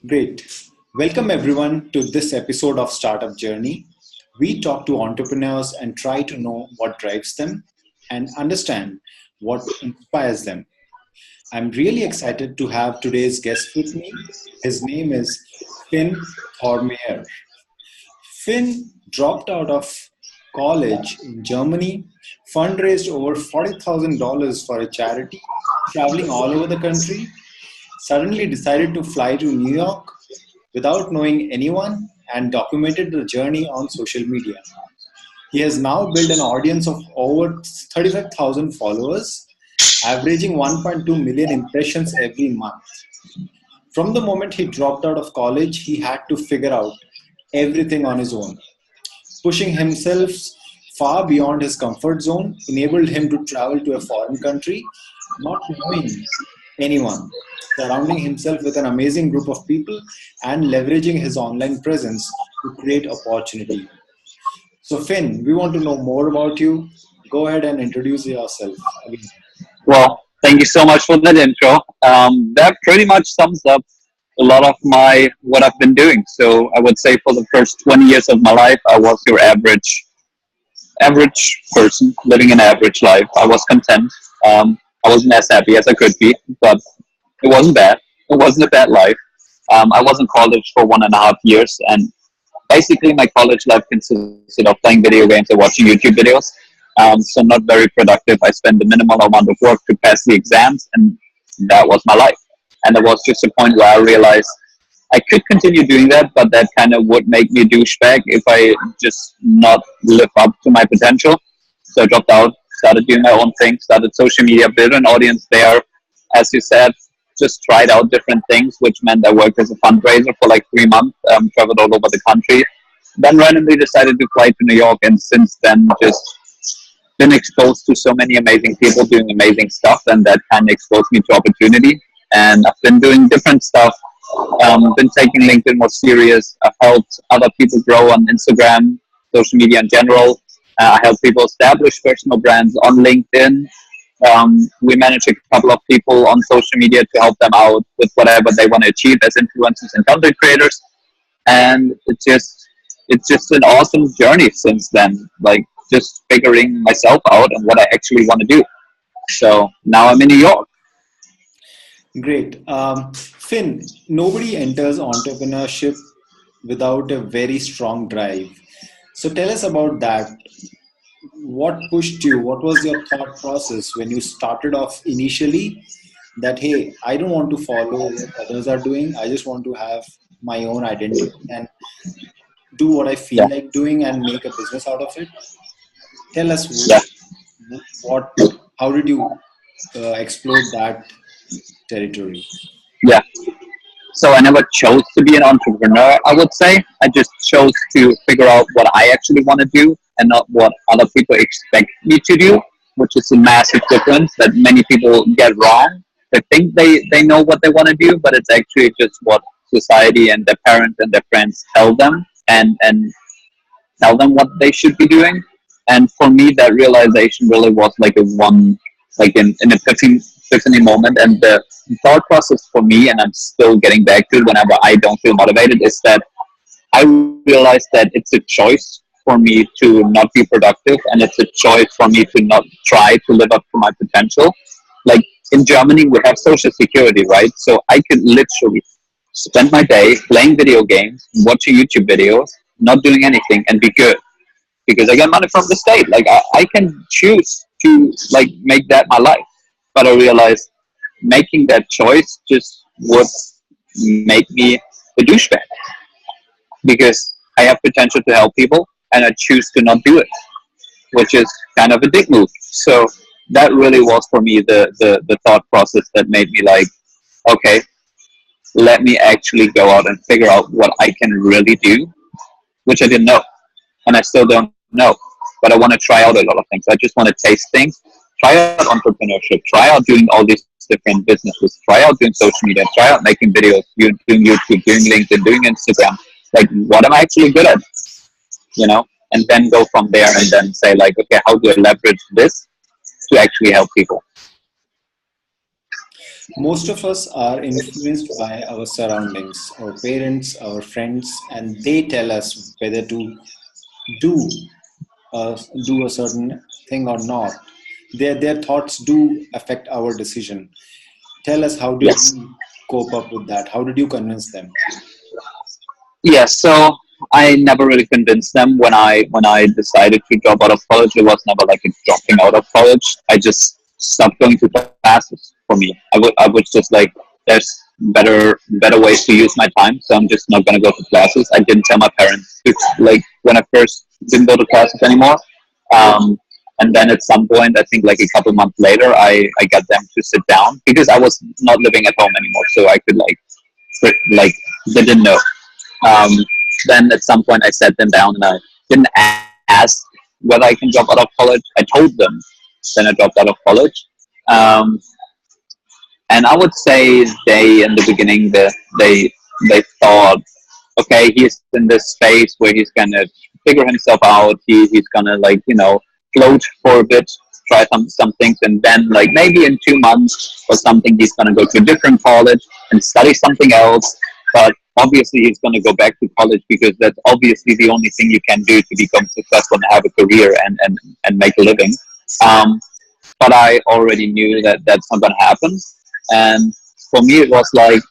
Great. Welcome everyone to this episode of Startup Journey. We talk to entrepreneurs and try to know what drives them and understand what inspires them. I'm really excited to have today's guest with me. His name is Finn Thormeier. Finn dropped out of college in Germany, fundraised over $40,000 for a charity, traveling all over the country, suddenly decided to fly to New York without knowing anyone and documented the journey on social media. He has now built an audience of over 35,000 followers, averaging 1.2 million impressions every month. From the moment he dropped out of college, he had to figure out everything on his own. Pushing himself far beyond his comfort zone enabled him to travel to a foreign country, not knowing anyone, surrounding himself with an amazing group of people, and leveraging his online presence to create opportunity. So, Finn, we want to know more about you. Go ahead and introduce yourself again. Well, thank you so much for that intro. That pretty much sums up a lot of my what I've been doing. So I would say for the first 20 years of my life, I was your average person living an average life. I was content. I wasn't as happy as I could be, but it wasn't bad. It wasn't a bad life. I was in college for 1.5 years, and basically my college life consisted of playing video games and watching YouTube videos. So not very productive. I spent the minimal amount of work to pass the exams, and that was my life. And there was just a point where I realized I could continue doing that, but that kind of would make me a douchebag if I just not live up to my potential. So I dropped out, started doing my own thing, started social media, built an audience there. As you said, just tried out different things, which meant I worked as a fundraiser for like 3 months, traveled all over the country. Then randomly decided to fly to New York, and since then just been exposed to so many amazing people doing amazing stuff, and that kind of exposed me to opportunity. And I've been doing different stuff, been taking LinkedIn more serious. I've helped other people grow on Instagram, social media in general. I help people establish personal brands on LinkedIn. We manage a couple of people on social media to help them out with whatever they want to achieve as influencers and content creators. And it's just an awesome journey since then. Like just figuring myself out and what I actually want to do. So now I'm in New York. Great. Finn, nobody enters entrepreneurship without a very strong drive. So, tell us about that. What pushed you? What was your thought process when you started off initially? That hey, I don't want to follow what others are doing. I just want to have my own identity and do what I feel Yeah, like doing and make a business out of it. Tell us yeah, what, how did you explore that territory? yeah. So I never chose to be an entrepreneur, I would say. I just chose to figure out what I actually want to do and not what other people expect me to do, which is a massive difference that many people get wrong. They think they know what they want to do, but it's actually just what society and their parents and their friends tell them, and tell them what they should be doing. And for me, that realization really was like a one, like in epiphany moment. And the thought process for me, and I'm still getting back to it whenever I don't feel motivated, is that I realized that it's a choice for me to not be productive, and it's a choice for me to not try to live up to my potential. Like in Germany, we have social security, right? So I could literally spend my day playing video games, watching YouTube videos, not doing anything, and be good because I get money from the state. Like I can choose to like make that my life, but I realized making that choice just would make me a douchebag because I have potential to help people and I choose to not do it, which is kind of a dick move. So that really was for me the thought process that made me like, okay, let me actually go out and figure out what I can really do, which I didn't know. And I still don't know. But I want to try out a lot of things. I just want to taste things, try out entrepreneurship, try out doing all these different businesses, try out doing social media, try out making videos, doing YouTube, doing LinkedIn, doing Instagram. Like, what am I actually good at? And then go from there and then say, like, okay, how do I leverage this to actually help people? Most of us are influenced by our surroundings, our parents, our friends, and they tell us whether to do do a certain thing or not. Their thoughts do affect our decision. Tell us, how did Yes. you cope up with that? How did you convince them? Yes, so I never really convinced them when I decided to drop out of college. It was never like a dropping out of college. I just stopped going to classes. For me, I was just like, there's better ways to use my time, so I'm just not gonna go to classes. I didn't tell my parents like when I first didn't go to classes anymore. Um, and then at some point, I think like a couple months later, I got them to sit down because I was not living at home anymore, so I could like they didn't know. um, then at some point I sat them down and I didn't ask whether I can drop out of college. I told them. Then I dropped out of college. Um, and I would say they in the beginning they thought, okay, he's in this space where he's gonna figure himself out. He's gonna like float for a bit, try some things, and then like maybe in 2 months or something, he's gonna go to a different college and study something else. But obviously, he's gonna go back to college because that's obviously the only thing you can do to become successful and have a career and make a living. Um, but I already knew that that's not gonna happen, and for me, it was like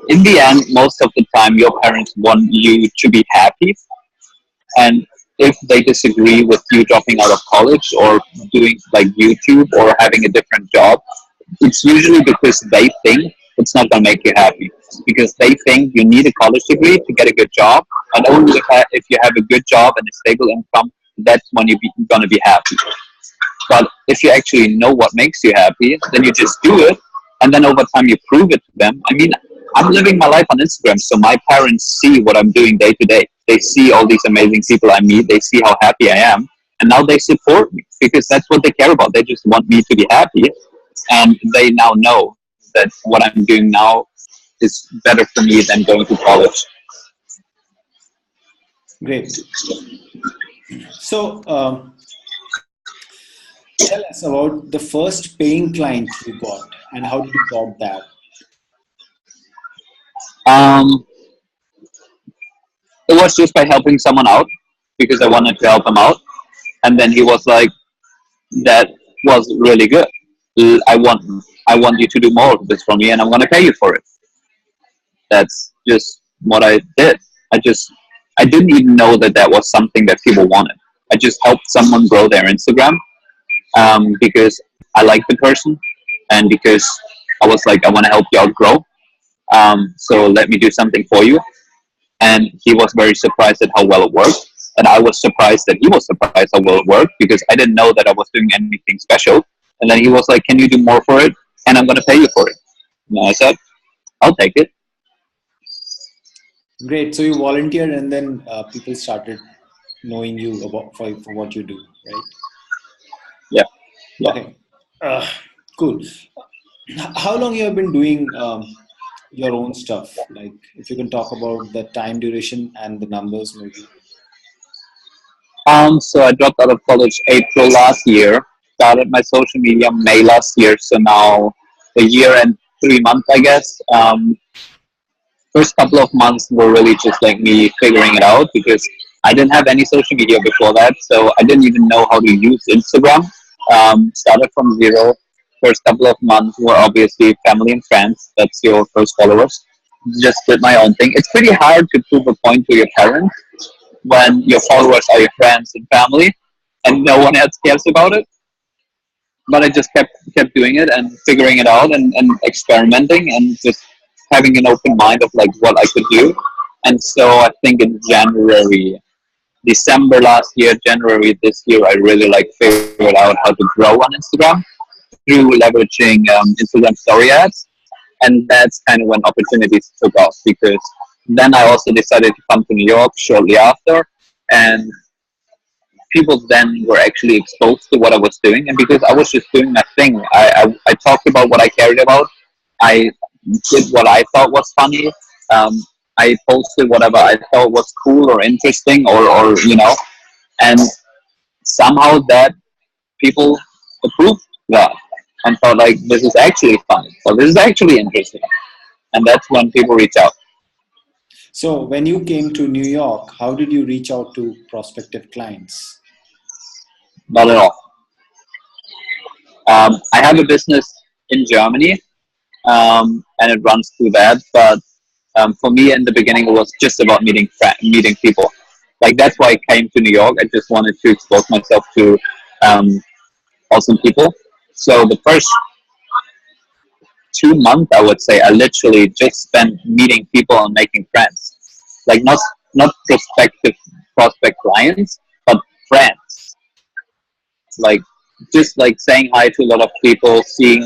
in the end, most of the time, your parents want you to be happy. And if they disagree with you dropping out of college or doing like YouTube or having a different job, it's usually because they think it's not going to make you happy. Because they think you need a college degree to get a good job. And only if you have a good job and a stable income, that's when you're going to be happy. But if you actually know what makes you happy, then you just do it. And then over time, you prove it to them. I mean, I'm living my life on Instagram, so my parents see what I'm doing day to day. They see all these amazing people I meet. They see how happy I am. And now they support me because that's what they care about. They just want me to be happy. And they now know that what I'm doing now is better for me than going to college. Great. So, tell us about the first paying client you got and how did you got that? Um, it was just by helping someone out because I wanted to help him out. And then he was like, that was really good. I want you to do more of this for me, and I'm gonna pay you for it. That's just what I did. I didn't even know that that was something that people wanted. I just helped someone grow their Instagram because I like the person and because I was like, I want to help you out grow. So let me do something for you. And he was very surprised at how well it worked. And I was surprised that he was surprised how well it worked because I didn't know that I was doing anything special. And then he was like, "Can you do more for it? And I'm going to pay you for it." And I said, "I'll take it." Great. So you volunteered and then people started knowing you about for what you do, right? Yeah, yeah. Okay. Uh, cool. How long you have been doing your own stuff? Like, if you can talk about the time duration and the numbers, maybe. So I dropped out of college April last year. Started my social media May last year. So now a year and 3 months, I guess. First couple of months were really just like me figuring it out because I didn't have any social media before that, so I didn't even know how to use Instagram. Started from zero. First couple of months were obviously family and friends. That's your first followers. Just did my own thing. It's pretty hard to prove a point to your parents when your followers are your friends and family, and no one else cares about it. But I just kept doing it and figuring it out and experimenting and just having an open mind of like what I could do. And so I think in January, December last year, January this year, I really like figured out how to grow on Instagram through leveraging Instagram story ads. And that's kind of when opportunities took off because then I also decided to come to New York shortly after, and people then were actually exposed to what I was doing. And because I was just doing my thing, I talked about what I cared about. I did what I thought was funny. Um, I posted whatever I thought was cool or interesting or and somehow that people approved that. and thought like this is actually fun or this is actually interesting, and that's when people reach out. So when you came to New York, how did you reach out to prospective clients? Not at all. I have a business in Germany, and it runs through that. But for me, in the beginning, it was just about meeting people. Like that's why I came to New York. I just wanted to expose myself to um, awesome people. So the first 2 months, I would say, I literally just spent meeting people and making friends. Like not prospect clients, but friends. Like just like saying hi to a lot of people, seeing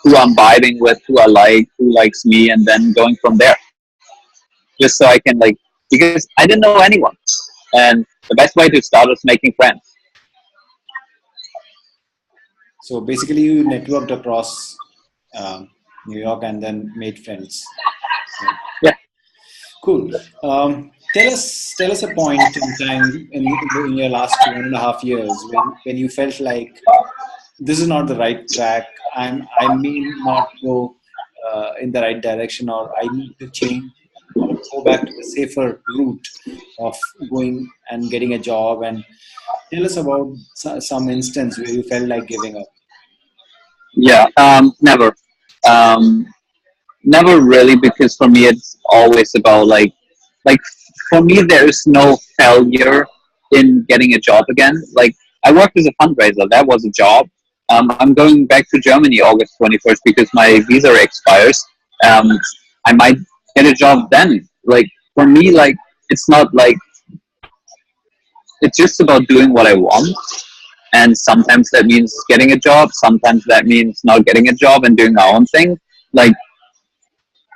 who I'm vibing with, who I like, who likes me, and then going from there. Just so I can like, because I didn't know anyone, and the best way to start was making friends. So basically, you networked across New York and then made friends. Right. Yeah. Cool. Tell us a point in time in your last 1.5 years when you felt like this is not the right track. I may not go in the right direction, or I need to change or go back to the safer route of going and getting a job. And tell us about some instance where you felt like giving up. Yeah. Never. Um, Never really, because for me it's always about like for me there is no failure in getting a job again. Like I worked as a fundraiser, that was a job. I'm going back to Germany August 21st because my visa expires. Um, I might get a job then. Like for me, like it's not like it's just about doing what I want. And sometimes that means getting a job. Sometimes that means not getting a job and doing my own thing. Like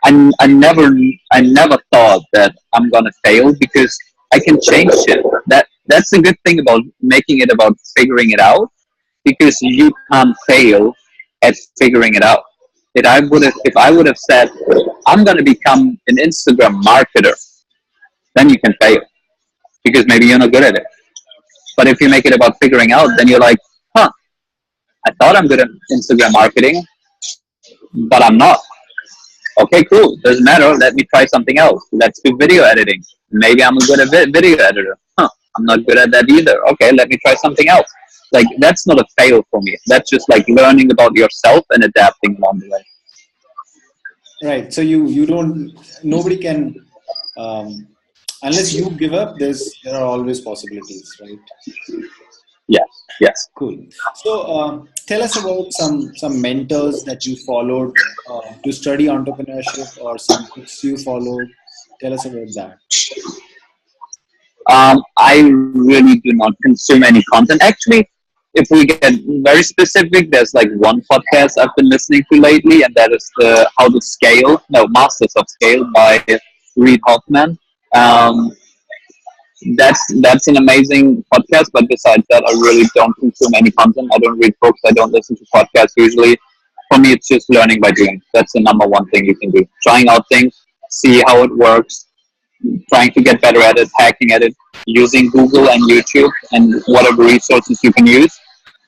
I never thought that I'm gonna fail because I can change it. That's the good thing about making it about figuring it out, because you can't fail at figuring it out. If I would have said I'm gonna become an Instagram marketer, then you can fail because maybe you're not good at it. But if you make it about figuring out, then you're like, huh, I thought I'm good at Instagram marketing, but I'm not. Okay, cool. Doesn't matter. Let me try something else. Let's do video editing. Maybe I'm a good at video editor. Huh. I'm not good at that either. Okay, let me try something else. Like that's not a fail for me. That's just like learning about yourself and adapting along the way. Right. So you don't, nobody can, um, unless you give up. There are always possibilities, right? Yes, yes. Cool. So tell us about some mentors that you followed to study entrepreneurship, or some books you followed. Tell us about that. I really do not consume any content. Actually, if we get very specific, there's like one podcast I've been listening to lately, and that is the How to Scale, no, Masters of Scale by Reid Hoffman. Um, that's an amazing podcast. But besides that, I really don't consume any content. I don't read books. I don't listen to podcasts usually. For me, it's just learning by doing. That's the number one thing you can do. Trying out things, see how it works, trying to get better at it, hacking at it, using Google and YouTube and whatever resources you can use.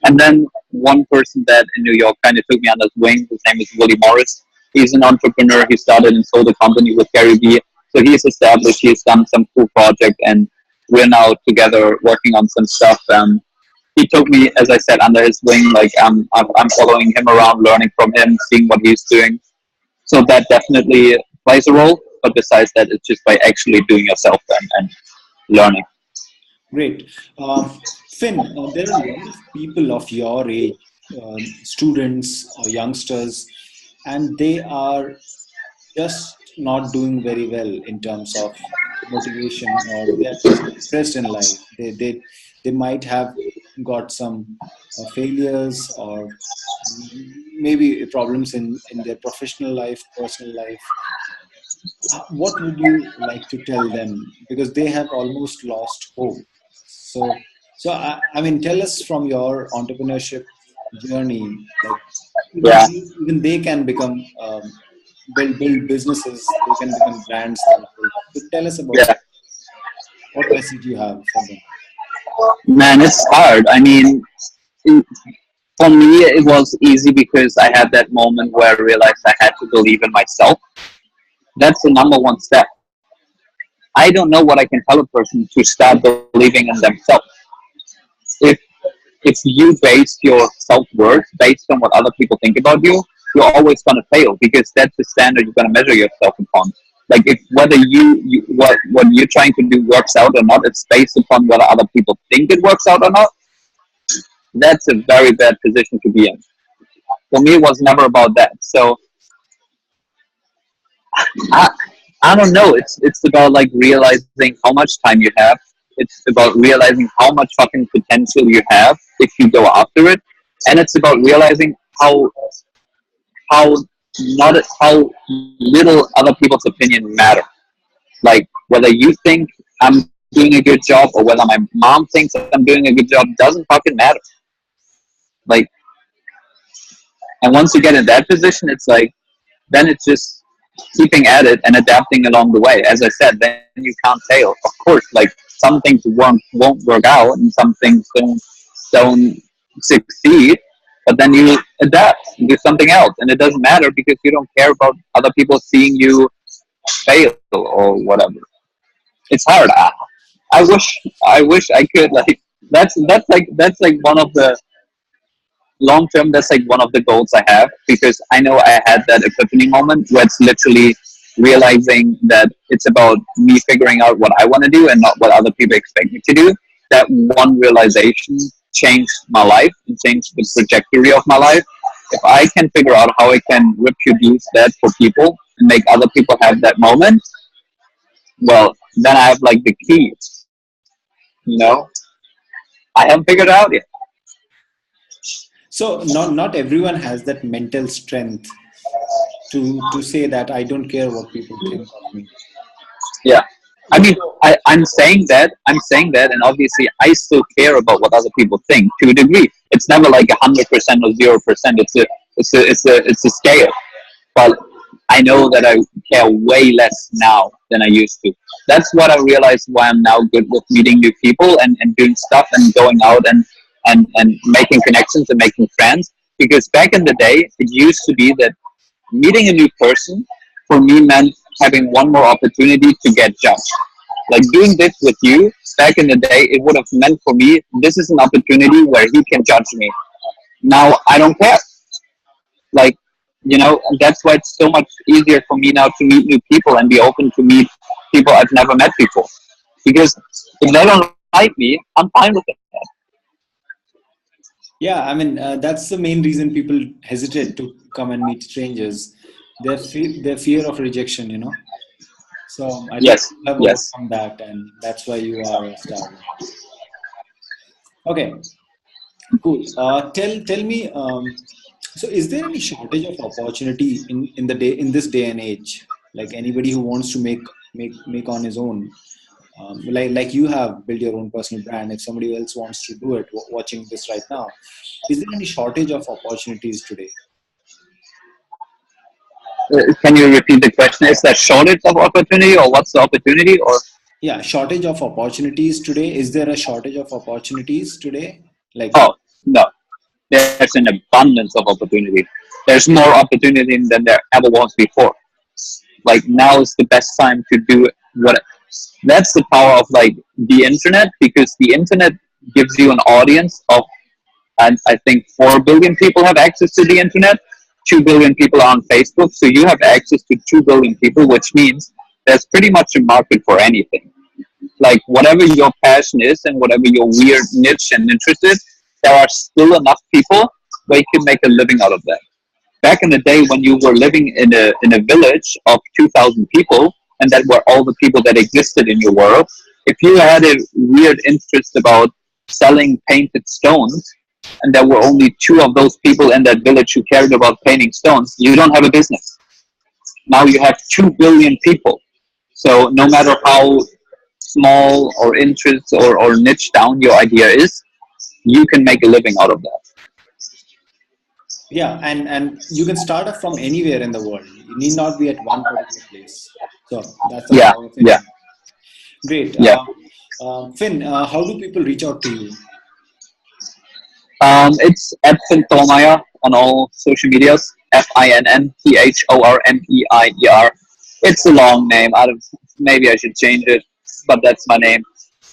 And then one person that in New York kind of took me under his wing, his name is Willie Morris. He's an entrepreneur. He started and sold a company with Gary Vee. So he's established, he's done some cool project, and we're now together working on some stuff. He took me, as I said, under his wing. Like I'm following him around, learning from him, seeing what he's doing. So that definitely plays a role. But besides that, it's just by actually doing yourself and learning. Great. Finn, there are a lot of people of your age, students or youngsters, and they are just not doing very well in terms of motivation, or they are just depressed in life. They might have got some failures, or maybe problems in their professional life, personal life. What would you like to tell them, because they have almost lost hope? So I mean, tell us from your entrepreneurship journey, like Yeah, even they can become, build businesses, they can become brands themselves. So tell us about yeah. what message you have for them. Man, it's hard. I mean, For me, it was easy because I had that moment where I realized I had to believe in myself. That's the number one step. I don't know what I can tell a person to start believing in themselves. If if you base your self worth based on what other people think about you, you're always gonna fail because that's the standard you're gonna measure yourself upon. Like if whether what you're trying to do works out or not, it's based upon whether other people think it works out or not. That's a very bad position to be in. For me, it was never about that. So I I don't know. It's about like realizing how much time you have. It's about realizing how much fucking potential you have if you go after it, and it's about realizing how not how little other people's opinion matter. Like whether you think I'm doing a good job or whether my mom thinks I'm doing a good job doesn't fucking matter. Like, and once you get in that position, it's like then it's just keeping at it and adapting along the way. As I said, then you can't fail. Of course, like some things won't work out and some things don't succeed, but then you adapt and do something else, and it doesn't matter because you don't care about other people seeing you fail or whatever. It's hard. I wish I could like that's like one of the long term, that's like one of the goals I have because I know I had that epiphany moment where it's literally realizing that it's about me figuring out what I want to do and not what other people expect me to do. That one realization changed my life and changed the trajectory of my life. If I can figure out how I can reproduce that for people and make other people have that moment, well, then I have like the keys, you know? I haven't figured it out yet. So not everyone has that mental strength to say that I don't care what people think of me. Yeah. I mean, So I'm saying that, and obviously, I still care about what other people think to a degree. It's never like 100% or 0%. It's a scale. But I know that I care way less now than I used to. That's what I realized why I'm now good with meeting new people and doing stuff and going out and making connections and making friends. Because back in the day, it used to be that meeting a new person for me meant having one more opportunity to get judged. Like doing this with you back in the day, it would have meant for me this is an opportunity where he can judge me. Now I don't care. Like, that's why it's so much easier for me now to meet new people and be open to meet people I've never met before. Because if they don't like me, I'm fine with it. yeah, I mean that's the main reason people hesitate to come and meet strangers. Their fear of rejection, you know. So I think Yes, you have yes. overcome that, and that's why you are a star. Okay, cool. Tell me. So, is there any shortage of opportunity in this day and age? Like anybody who wants to make on his own, like you have built your own personal brand. If somebody else wants to do it, watching this right now, is there any shortage of opportunities today? Can you repeat the question? Is there shortage of opportunity or what's the opportunity or? Yeah, shortage of opportunities today. Is there a shortage of opportunities today? Like, Oh, no. There's an abundance of opportunity. There's more opportunity than there ever was before. Like now is the best time to do what. That's the power of like the internet because the internet gives you an audience of, and I think 4 billion people have access to the internet. 2 billion people are on Facebook, so you have access to 2 billion people, which means there's pretty much a market for anything. Like whatever your passion is and whatever your weird niche and interest is, there are still enough people where you can make a living out of that. Back in the day when you were living in a village of 2,000 people, and that were all the people that existed in your world, if you had a weird interest about selling painted stones, and there were only two of those people in that village who cared about painting stones, you don't have a business. Now you have 2 billion people. So no matter how small or interest or niche down your idea is, you can make a living out of that. yeah, and you can start off from anywhere in the world. You need not be at one particular place. So that's the Yeah, power of yeah, internet. Great. yeah. Finn, how do people reach out to you? It's at Thormeier on all social medias. FINNTHORMEIER. It's a long name. Maybe I should change it, but that's my name.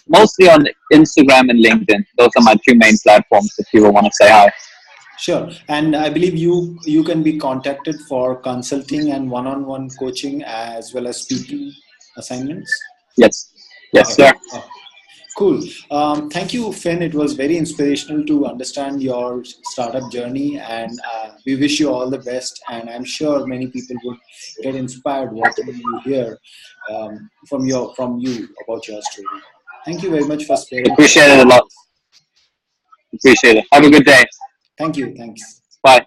Mostly on Instagram and LinkedIn. Those are my two main platforms if people want to say hi. Sure. And I believe you can be contacted for consulting and one-on-one coaching as well as speaking assignments. Yes. Yes, Okay. sir. Oh, cool. Thank you, Finn. It was very inspirational to understand your startup journey, and we wish you all the best. And I'm sure many people would get inspired watching you hear from you about your story. Thank you very much for sparing some Appreciate time it a with lot. us. Appreciate it. Have a good day. Thank you. Thanks. Bye.